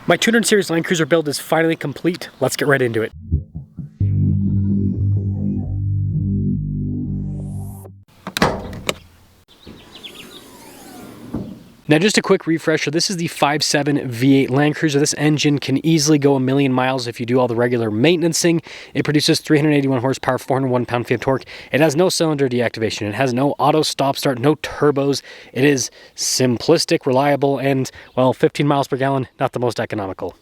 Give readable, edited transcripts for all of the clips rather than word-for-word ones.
My 200 Series Land Cruiser build is finally complete. Let's get right into it. Now just a quick refresher, this is the 5.7 V8 Land Cruiser. This engine can easily go 1,000,000 miles if you do all the regular maintenancing. It produces 381 horsepower, 401 pound-feet of torque. It has no cylinder deactivation. It has no auto stop start, no turbos. It is simplistic, reliable, and, well, 15 miles per gallon, not the most economical.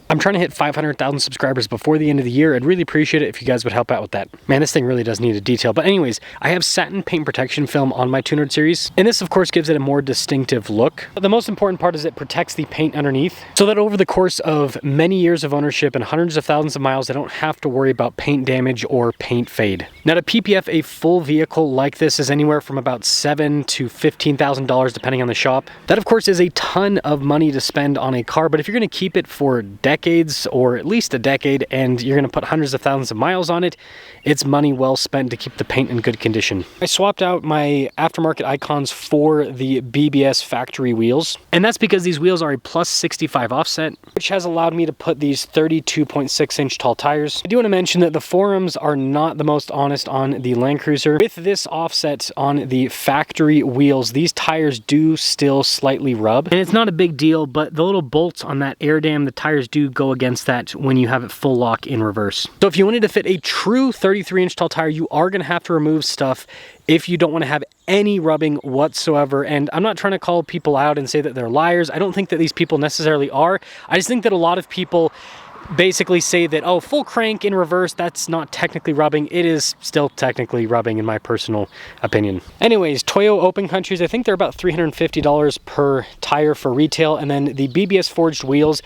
I'm trying to hit 500,000 subscribers before the end of the year. I'd really appreciate it if you guys would help out with that. Man, this thing really does need a detail. But anyways, I have satin paint protection film on my 200 Series. And this, of course, gives it a more distinctive look. But the most important part is it protects the paint underneath, so that over the course of many years of ownership and hundreds of thousands of miles, I don't have to worry about paint damage or paint fade. Now, to PPF a full vehicle like this is anywhere from about $7,000 to $15,000, depending on the shop. That, of course, is a ton of money to spend on a car. But if you're going to keep it for decades, or at least a decade, and you're going to put hundreds of thousands of miles on it, it's money well spent to keep the paint in good condition. I swapped out my aftermarket Icons for the BBS factory wheels, and that's because these wheels are a plus 65 offset, which has allowed me to put these 32.6 inch tall tires. I do want to mention that the forums are not the most honest on the Land Cruiser. With this offset on the factory wheels, these tires do still slightly rub, and it's not a big deal, but the little bolts on that air dam, the tires do go against that when you have it full lock in reverse. So if you wanted to fit a true 33 inch tall tire, you are going to have to remove stuff if you don't want to have any rubbing whatsoever. And I'm not trying to call people out and say that they're liars. I don't think that these people necessarily are. I just think that a lot of people basically say that, oh, full crank in reverse, that's not technically rubbing. It is still technically rubbing, in my personal opinion. Anyways, Toyo Open Countries, I think they're about $350 per tire for retail, and then the BBS forged wheels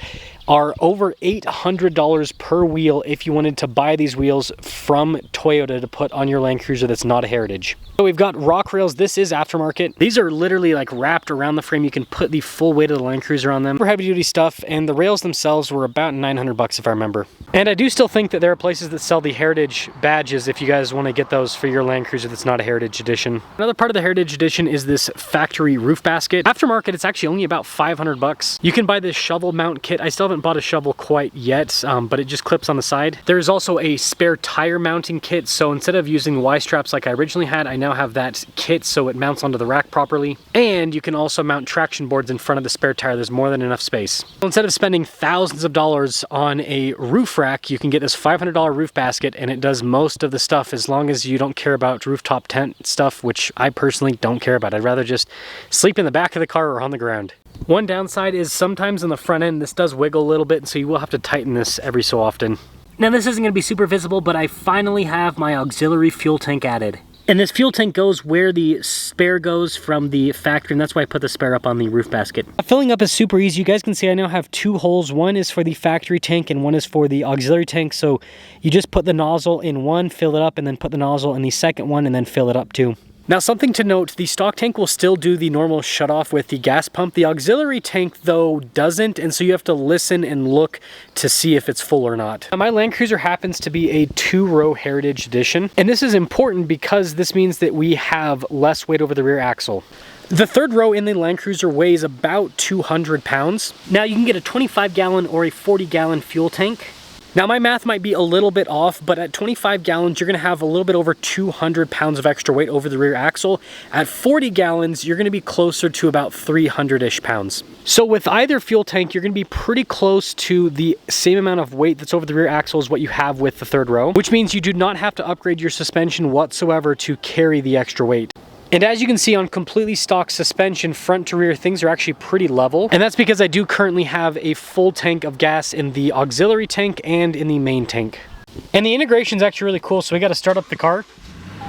are over $800 per wheel if you wanted to buy these wheels from Toyota to put on your Land Cruiser that's not a Heritage. So we've got rock rails. This is aftermarket. These are literally like wrapped around the frame. You can put the full weight of the Land Cruiser on them for heavy duty stuff, and the rails themselves were about 900 bucks if I remember. And I do still think that there are places that sell the Heritage badges if you guys want to get those for your Land Cruiser that's not a Heritage Edition. Another part of the Heritage Edition is this factory roof basket. Aftermarket, it's actually only about 500 bucks. You can buy this shovel mount kit. I still haven't bought a shovel quite yet, but it just clips on the side. There's also a spare tire mounting kit, so instead of using Y-straps like I originally had, I now have that kit so it mounts onto the rack properly. And you can also mount traction boards in front of the spare tire. There's more than enough space. So instead of spending thousands of dollars on a roof rack, you can get this $500 roof basket, and it does most of the stuff as long as you don't care about rooftop tent stuff, which I personally don't care about. I'd rather just sleep in the back of the car or on the ground. One downside is sometimes in the front end, this does wiggle a little bit, so you will have to tighten this every so often. Now this isn't going to be super visible, but I finally have my auxiliary fuel tank added. And this fuel tank goes where the spare goes from the factory, and that's why I put the spare up on the roof basket. Filling up is super easy. You guys can see I now have two holes. One is for the factory tank and one is for the auxiliary tank. So you just put the nozzle in one, fill it up, and then put the nozzle in the second one and then fill it up too. Now, something to note, the stock tank will still do the normal shutoff with the gas pump. The auxiliary tank, though, doesn't, and so you have to listen and look to see if it's full or not. Now, my Land Cruiser happens to be a 2-row Heritage Edition, and this is important because this means that we have less weight over the rear axle. The third row in the Land Cruiser weighs about 200 pounds. Now, you can get a 25-gallon or a 40-gallon fuel tank. Now my math might be a little bit off, but at 25 gallons, you're gonna have a little bit over 200 pounds of extra weight over the rear axle. At 40 gallons, you're gonna be closer to about 300-ish pounds. So with either fuel tank, you're gonna be pretty close to the same amount of weight that's over the rear axle as what you have with the third row, which means you do not have to upgrade your suspension whatsoever to carry the extra weight. And as you can see on completely stock suspension, front to rear, things are actually pretty level. And that's because I do currently have a full tank of gas in the auxiliary tank and in the main tank. And the integration is actually really cool, so we got to start up the car.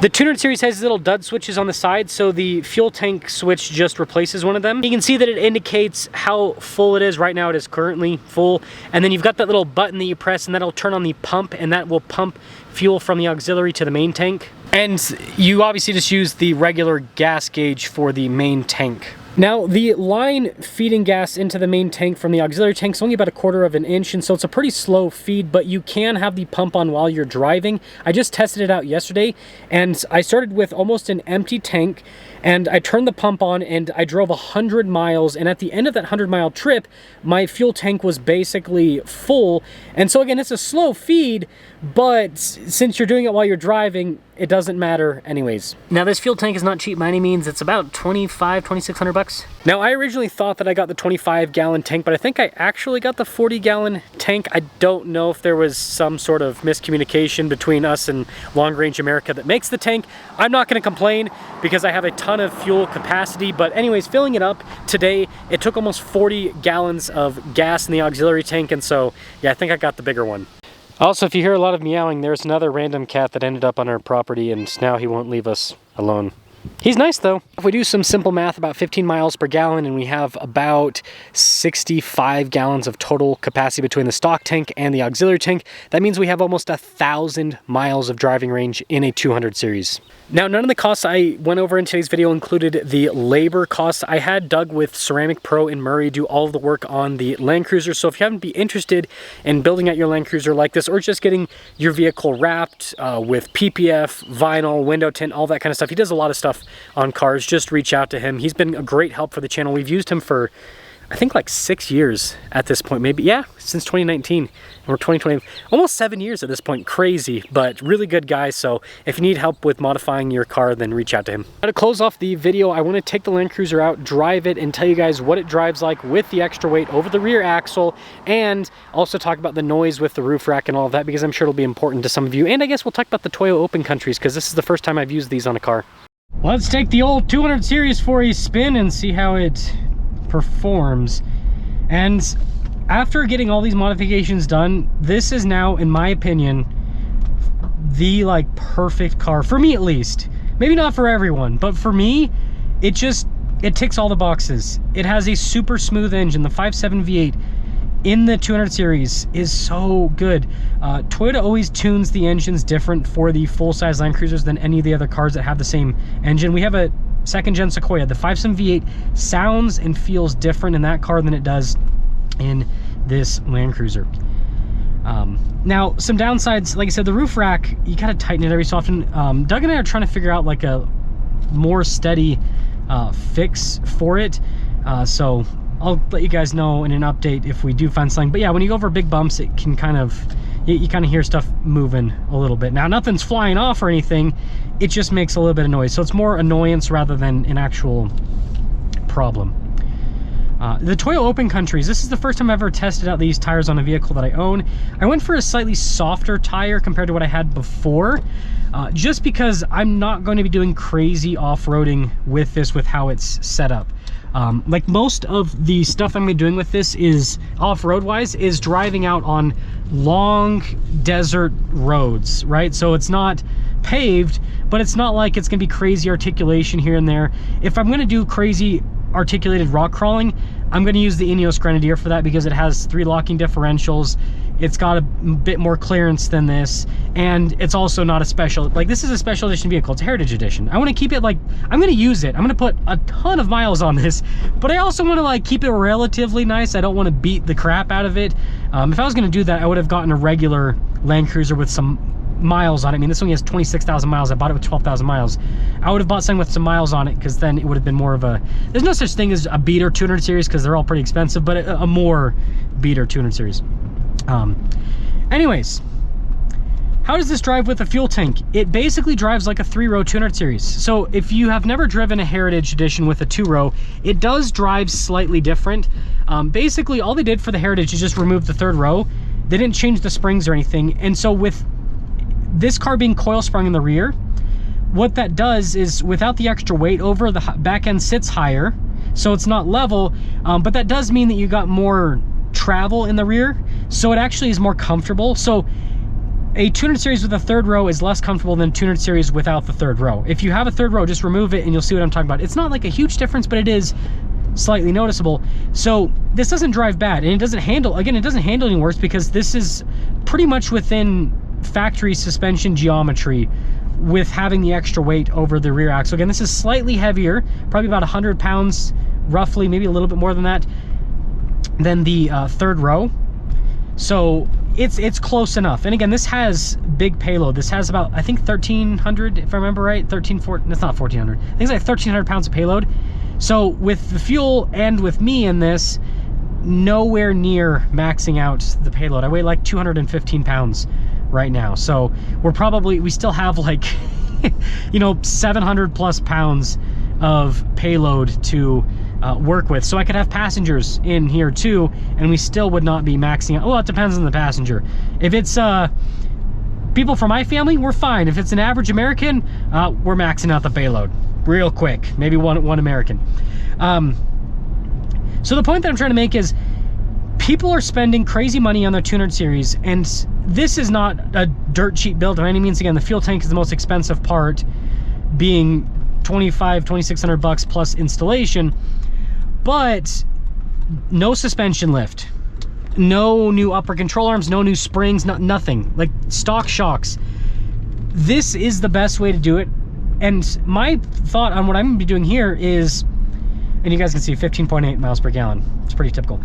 The 200 Series has these little dud switches on the side, so the fuel tank switch just replaces one of them. You can see that it indicates how full it is. Right now it is currently full. And then you've got that little button that you press, and that'll turn on the pump, and that will pump fuel from the auxiliary to the main tank. And you obviously just use the regular gas gauge for the main tank. Now, the line feeding gas into the main tank from the auxiliary tank is only about 1/4 of an inch, and so it's a pretty slow feed, but you can have the pump on while you're driving. I just tested it out yesterday, and I started with almost an empty tank, and I turned the pump on and I drove 100 miles, and at the end of that 100-mile trip, my fuel tank was basically full. And so again, it's a slow feed, but since you're doing it while you're driving, it doesn't matter anyways. Now this fuel tank is not cheap by any means. It's about $2,600 bucks. Now I originally thought that I got the 25-gallon tank, but I think I actually got the 40-gallon tank. I don't know if there was some sort of miscommunication between us and Long Range America that makes the tank. I'm not gonna complain because I have a ton of fuel capacity, but anyways, filling it up today, it took almost 40 gallons of gas in the auxiliary tank, and so yeah, I think I got the bigger one. Also, if you hear a lot of meowing, there's another random cat that ended up on our property, and now he won't leave us alone. He's nice though. If we do some simple math, about 15 miles per gallon, and we have about 65 gallons of total capacity between the stock tank and the auxiliary tank, that means we have almost 1,000 miles of driving range in a 200 series. Now, none of the costs I went over in today's video included the labor costs. I had Doug with Ceramic Pro in Murray do all of the work on the Land Cruiser, so if you happen to be interested in building out your Land Cruiser like this, or just getting your vehicle wrapped with PPF, vinyl, window tint, all that kind of stuff, he does a lot of stuff on cars, just reach out to him. He's been a great help for the channel. We've used him for, I think, like 6 years at this point, maybe, yeah, since 2019, or 2020, almost 7 years at this point. Crazy, but really good guy. So if you need help with modifying your car, then reach out to him. Now, to close off the video, I want to take the Land Cruiser out, drive it, and tell you guys what it drives like with the extra weight over the rear axle, and also talk about the noise with the roof rack and all of that, because I'm sure it'll be important to some of you. And I guess we'll talk about the Toyo Open Countries, because this is the first time I've used these on a car. Let's take the old 200 series for a spin and see how it performs. And after getting all these modifications done, this is now, in my opinion, the like perfect car for me, at least. Maybe not for everyone, but for me, it ticks all the boxes. It has a super smooth engine. The 5.7 V8 in the 200 series is so good. Toyota always tunes the engines different for the full-size Land Cruisers than any of the other cars that have the same engine. We have a second-gen Sequoia. The 5.7 V8 sounds and feels different in that car than it does in this Land Cruiser. Now, some downsides, like I said, the roof rack, you gotta tighten it every so often. Doug and I are trying to figure out like a more steady fix for it. So I'll let you guys know in an update if we do find something. But yeah, when you go over big bumps, it can kind of, you kind of hear stuff moving a little bit. Now, nothing's flying off or anything. It just makes a little bit of noise. So it's more annoyance rather than an actual problem. The Toyo Open Countries, this is the first time I've ever tested out these tires on a vehicle that I own. I went for a slightly softer tire compared to what I had before, just because I'm not going to be doing crazy off-roading with this, with how it's set up. Like most of the stuff I'm gonna be doing with this is off-road wise is driving out on long desert roads, right? So it's not paved, but it's not like it's gonna be crazy articulation here and there. If I'm gonna do crazy articulated rock crawling, I'm going to use the Ineos Grenadier for that, because it has 3 locking differentials. It's got a bit more clearance than this, and it's also not a special, like, this is a special edition vehicle. It's a heritage edition. I want to keep it like, I'm going to use it. I'm going to put a ton of miles on this, but I also want to like keep it relatively nice. I don't want to beat the crap out of it. If I was going to do that, I would have gotten a regular Land Cruiser with some miles on it. I mean, this only has 26,000 miles. I bought it with 12,000 miles. I would have bought something with some miles on it, because then it would have been more of a, there's no such thing as a beater 200 series, because they're all pretty expensive, but a more beater 200 series. Anyways, how does this drive with a fuel tank? It basically drives like a 3-row 200 series. So if you have never driven a Heritage Edition with a 2-row, it does drive slightly different. Basically, all they did for the Heritage is just remove the 3rd row. They didn't change the springs or anything. And so with this car being coil sprung in the rear, what that does is, without the extra weight over, the back end sits higher, so it's not level, but that does mean that you got more travel in the rear, so it actually is more comfortable. So a 200 series with a 3rd row is less comfortable than 200 series without the 3rd row. If you have a 3rd row, just remove it and you'll see what I'm talking about. It's not like a huge difference, but it is slightly noticeable. So this doesn't drive bad, and it doesn't handle, again, it doesn't handle any worse, because this is pretty much within factory suspension geometry with having the extra weight over the rear axle. Again, this is slightly heavier, probably about 100 pounds roughly, maybe a little bit more than that, than the 3rd row. So it's close enough. And again, this has big payload. This has about, I think 1,300, if I remember right, 14, it's not 1,400. I think it's like 1,300 pounds of payload. So with the fuel and with me in this, nowhere near maxing out the payload. I weigh like 215 pounds right now. So we still have like, you know, 700 plus pounds of payload to work with. So I could have passengers in here too, and we still would not be maxing out. Well, it depends on the passenger. If it's people from my family, we're fine. If it's an average American, we're maxing out the payload real quick. Maybe one American. So the point that I'm trying to make is people are spending crazy money on their 200 series, and this is not a dirt cheap build by any means. Again, the fuel tank is the most expensive part, being $2,600 plus installation, but no suspension lift, no new upper control arms, no new springs, nothing, like stock shocks. This is the best way to do it. And my thought on what I'm gonna be doing here is, and you guys can see 15.8 miles per gallon. It's pretty typical.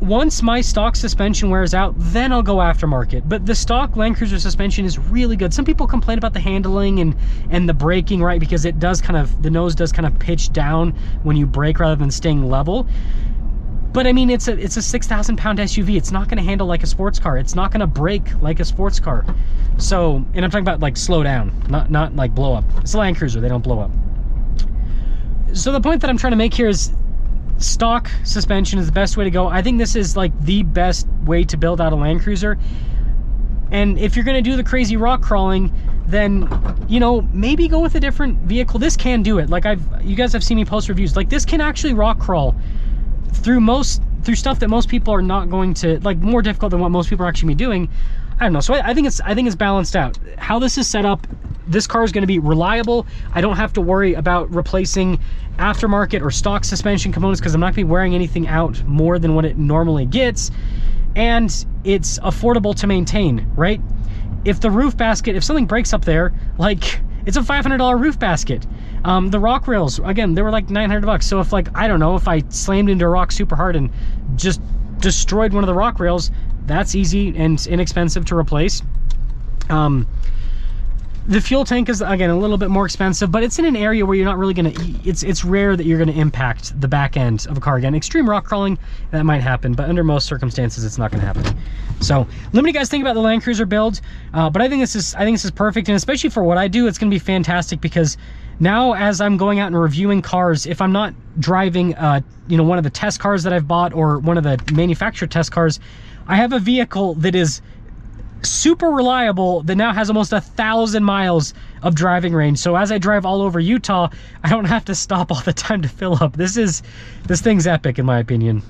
Once my stock suspension wears out, then I'll go aftermarket. But the stock Land Cruiser suspension is really good. Some people complain about the handling and the braking, right? Because it does kind of, the nose does kind of pitch down when you brake rather than staying level. But I mean, it's a 6,000 pound SUV. It's not gonna handle like a sports car. It's not gonna brake like a sports car. So, and I'm talking about like slow down, not like blow up. It's a Land Cruiser, they don't blow up. So the point that I'm trying to make here is stock suspension is the best way to go. I think this is like the best way to build out a Land Cruiser. And if you're gonna do the crazy rock crawling, then, you know, maybe go with a different vehicle. This can do it. Like you guys have seen me post reviews. Like this can actually rock crawl through stuff that most people are not going to, like, more difficult than what most people are actually doing. I don't know. So I think it's balanced out. How this is set up, this car is going to be reliable. I don't have to worry about replacing aftermarket or stock suspension components because I'm not going to be wearing anything out more than what it normally gets. And it's affordable to maintain, right? If the roof basket, if something breaks up there, like, it's a $500 roof basket. The rock rails, again, they were like $900. So if, like, I don't know, if I slammed into a rock super hard and just destroyed one of the rock rails, that's easy and inexpensive to replace. The fuel tank is, again, a little bit more expensive, but it's in an area where you're not really gonna, it's rare that you're gonna impact the back end of a car. Again, extreme rock crawling, that might happen, but under most circumstances, it's not gonna happen. So let me guys think about the Land Cruiser build, but I think this is perfect, and especially for what I do, it's gonna be fantastic because now as I'm going out and reviewing cars, if I'm not driving, you know, one of the test cars that I've bought or one of the manufactured test cars, I have a vehicle that is super reliable that now has almost 1,000 miles of driving range. So as I drive all over Utah, I don't have to stop all the time to fill up. This thing's epic in my opinion.